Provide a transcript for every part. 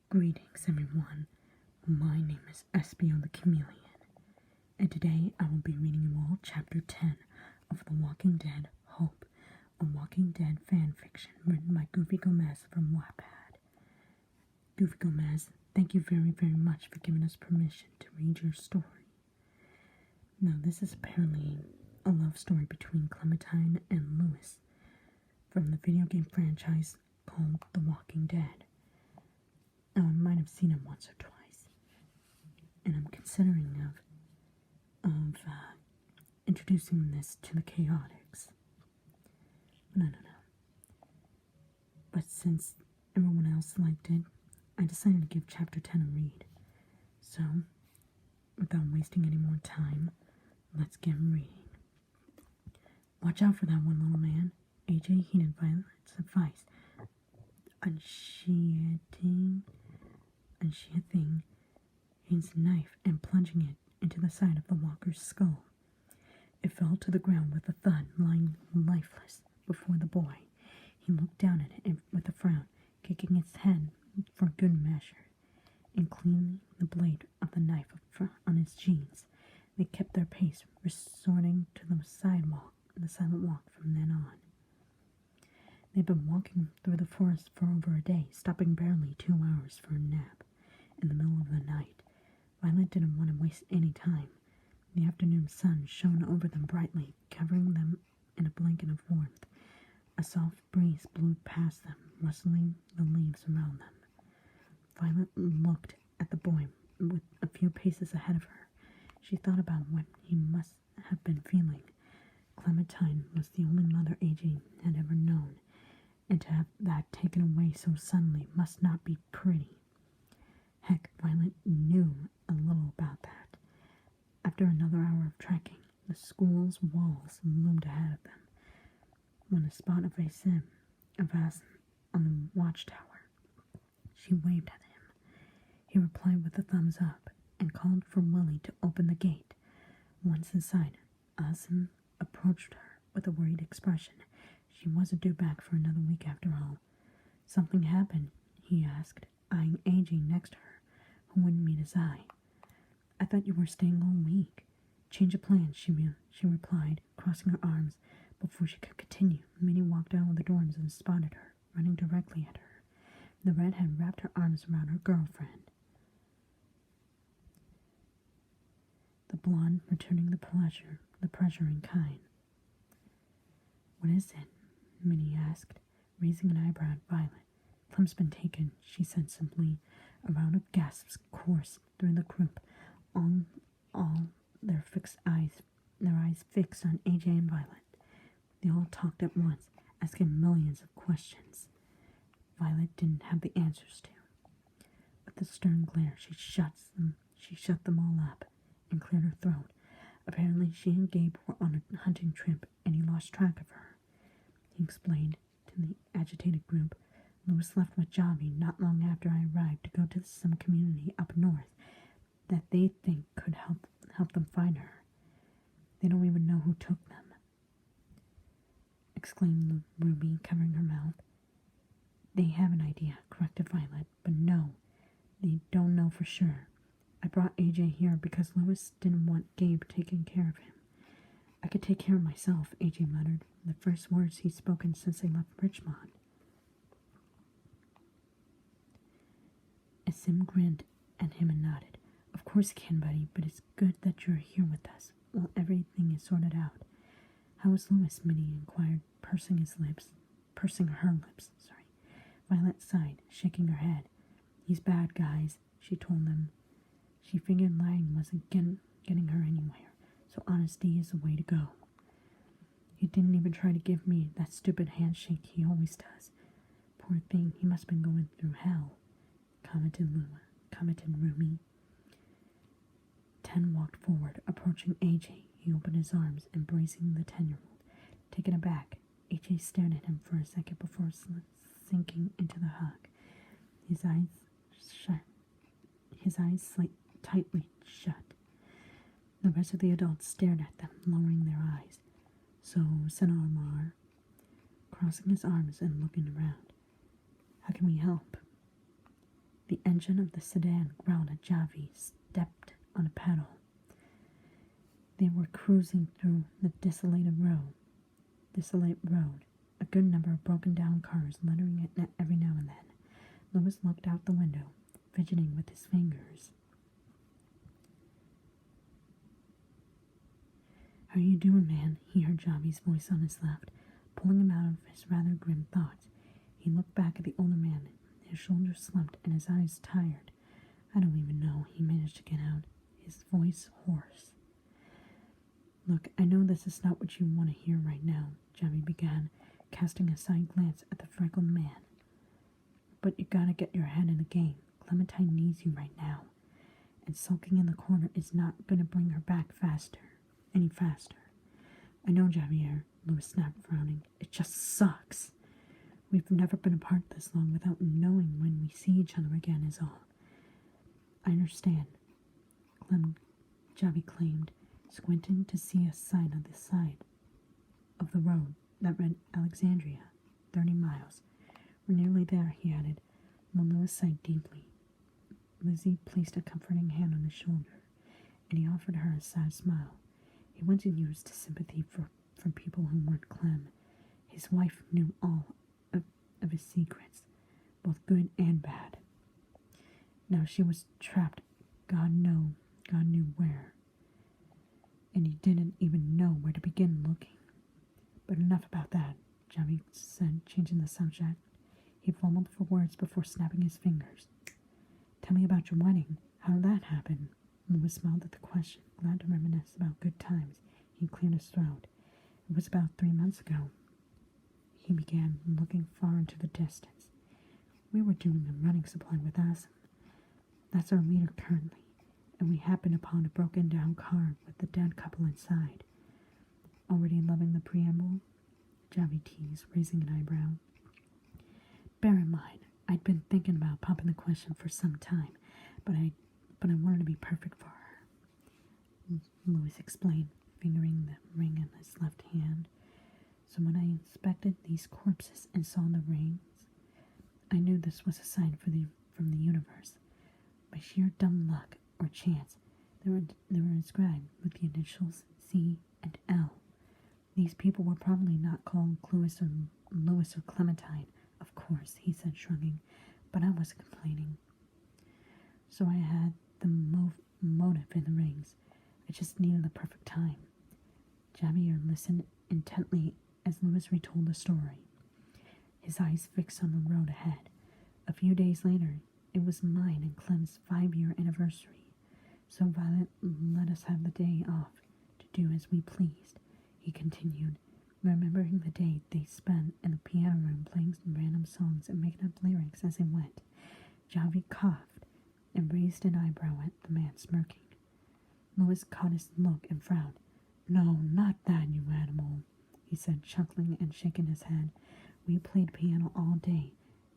Greetings everyone, my name is Espio the Chameleon, and today I will be reading you all Chapter 10 of The Walking Dead Hope, a Walking Dead fanfiction written by Goofy Gomez from Wattpad. Goofy Gomez, thank you very much for giving us permission to read your story. Now this is apparently a love story between Clementine and Louis from the video game franchise called The Walking Dead. Now, I might have seen it once or twice, and I'm considering of introducing this to the Chaotix. But I don't know. But since everyone else liked it, I decided to give Chapter 10 a read. So, without wasting any more time, let's get reading. Watch out for that one, little man. AJ heeded Violet's advice. Unsheathing his knife and plunging it into the side of the walker's skull. It fell to the ground with a thud, lying lifeless before the boy. He looked down at it with a frown, kicking its head for good measure, and cleaning the blade of the knife on his jeans. They kept their pace, resorting to the silent walk from then on. They'd been walking through the forest for over a day, stopping barely 2 hours for a nap in the middle of the night. Violet didn't want to waste any time. The afternoon sun shone over them brightly, covering them in a blanket of warmth. A soft breeze blew past them, rustling the leaves around them. Violet looked at the boy with a few paces ahead of her. She thought about what he must have been feeling. Clementine was the only mother AJ had ever known, and to have that taken away so suddenly must not be pretty. Heck, Violet knew a little about that. After another hour of trekking, the school's walls loomed ahead of them, when a spot of Vasen on the watchtower. She waved at him. He replied with a thumbs up and called for Willie to open the gate. Once inside, Asim approached her with a worried expression. She wasn't due back for another week after all. Something happened, he asked, eyeing AJ next to her, who wouldn't meet his eye. I thought you were staying all week. Change of plans, she replied, crossing her arms. Before she could continue, Minnie walked out of the dorms and spotted her, running directly at her. The redhead wrapped her arms around her girlfriend. The blonde returning the pressure in kind. What is it? Minnie asked, raising an eyebrow at Violet. Clem's been taken, she said simply. A round of gasps coursed through the group, all their eyes fixed on AJ and Violet. They all talked at once, asking millions of questions Violet didn't have the answers to. With a stern glare, she shut them all up and cleared her throat. Apparently she and Gabe were on a hunting trip, and he lost track of her. He explained to the agitated group. Louis left with Javi not long after I arrived to go to some community up north that they think could help them find her. They don't even know who took them, exclaimed Ruby, covering her mouth. They have an idea, corrected Violet, but no, they don't know for sure. I brought AJ here because Louis didn't want Gabe taking care of him. I could take care of myself, AJ muttered, the first words he'd spoken since they left Richmond. Sim grinned at him and nodded. Of course you can, buddy, but it's good that you're here with us while everything is sorted out. How is Louis? Minnie inquired, pursing her lips. Violet sighed, shaking her head. He's bad, guys, she told them. She figured lying wasn't getting her anywhere, so honesty is the way to go. He didn't even try to give me that stupid handshake he always does. Poor thing, he must have been going through hell, commented Rumi. 10 walked forward, approaching AJ. He opened his arms, embracing the 10-year-old. Taken aback, AJ stared at him for a second before sinking into the hug. His eyes tightly shut. The rest of the adults stared at them, lowering their eyes. So, said Omar, crossing his arms and looking around. How can we help? The engine of the sedan growled at Javi, stepped on a pedal. They were cruising through the desolate road, a good number of broken-down cars littering it every now and then. Louis looked out the window, fidgeting with his fingers. "How you doing, man?" he heard Javi's voice on his left, pulling him out of his rather grim thoughts. He looked back at the older man, his shoulders slumped and his eyes tired. "I don't even know," he managed to get out, his voice hoarse. "Look, I know this is not what you want to hear right now," Javi began, casting a side glance at the freckled man. "But you gotta get your head in the game. Clementine needs you right now, and sulking in the corner is not gonna bring her back any faster." "I know, Javier," Louis snapped, frowning. "It just sucks. We've never been apart this long without knowing when we see each other again is all." "I understand," Javi claimed, squinting to see a sign on the side of the road that read Alexandria, 30 miles. "We're nearly there," he added, while Louis sighed deeply. Lizzie placed a comforting hand on his shoulder, and he offered her a sad smile. He wasn't used to sympathy from people who weren't Clem. His wife knew all of his secrets, both good and bad. Now she was trapped, God knew where, and he didn't even know where to begin looking. "But enough about that," Javi said, changing the subject. He fumbled for words before snapping his fingers. "Tell me about your wedding. How did that happen?" Louis smiled at the question, glad to reminisce about good times. He cleared his throat. "It was about 3 months ago," he began, looking far into the distance. "We were doing a running supply with us. That's our leader currently, and we happened upon a broken-down car with the dead couple inside." "Already loving the preamble?" Javi teased, raising an eyebrow. "Bear in mind, I'd been thinking about popping the question for some time, but I wanted to be perfect for her," Louis explained, fingering the ring in his left hand. "So when I inspected these corpses and saw the rings, I knew this was a sign from the universe. By sheer dumb luck or chance, they were inscribed with the initials C and L. These people were probably not called Louis or Clementine, of course," he said, shrugging, "but I wasn't complaining. So I had the motive in the rings. I just needed the perfect time." Javier listened intently as Louis retold the story, his eyes fixed on the road ahead. "A few days later, it was mine and Clem's 5-year anniversary, so Violet let us have the day off to do as we pleased," he continued, remembering the day they spent in the piano room playing random songs and making up lyrics as they went. Javi coughed and raised an eyebrow at the man smirking. Louis caught his look and frowned. "No, not that, you animal," he said, chuckling and shaking his head. "We played piano all day,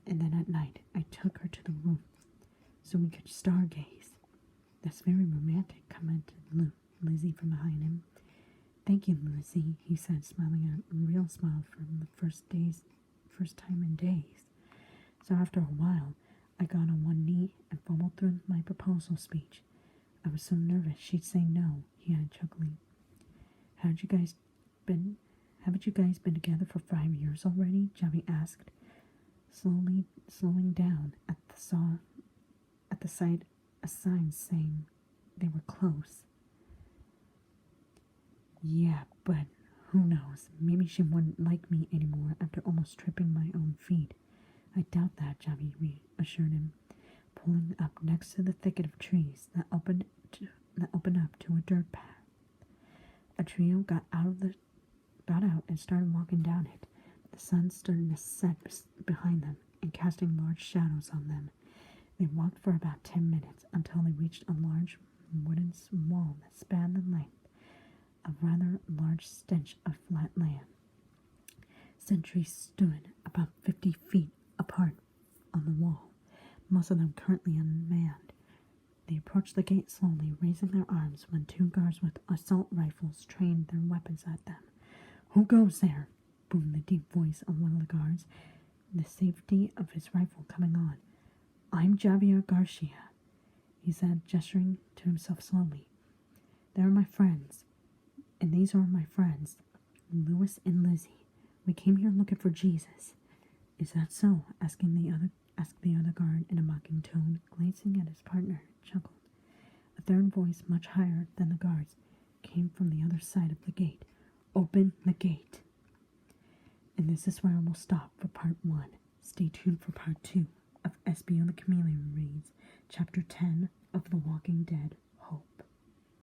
and then at night I took her to the roof so we could stargaze." "That's very romantic," commented Lizzie from behind him. "Thank you, Lizzie," he said, smiling a real smile from the first time in days. "So after a while, I got on one knee and fumbled through my proposal speech. I was so nervous she'd say no," he added, chuckling. Haven't you guys been together for 5 years already?" Javi asked, slowing down at the sight a sign saying they were close. "Yeah, but who knows? Maybe she wouldn't like me anymore after almost tripping my own feet." "I doubt that," Javi reassured him, pulling up next to the thicket of trees that opened up to a dirt path. A trio got out and started walking down it, the sun starting to set behind them and casting large shadows on them. They walked for about 10 minutes until they reached a large wooden wall that spanned the length of rather large stretch of flat land. Sentries stood about 50 feet apart on the wall, most of them currently unmanned. They approached the gate slowly, raising their arms when 2 guards with assault rifles trained their weapons at them. "Who goes there?" boomed the deep voice of one of the guards, the safety of his rifle coming on. "I'm I'm Javier Garcia, he said, gesturing to himself slowly. They're my friends, and these are my friends, Louis and Lizzie. We came here looking for Jesus. Is that so? Asked the other guard in a mocking tone, glancing at his partner, chuckled. A third voice, much higher than the guard's, came from the other side of the gate. Open the gate. And this is where we'll stop for part 1. Stay tuned for part 2 of Espio the Chameleon reads Chapter 10 of The Walking Dead.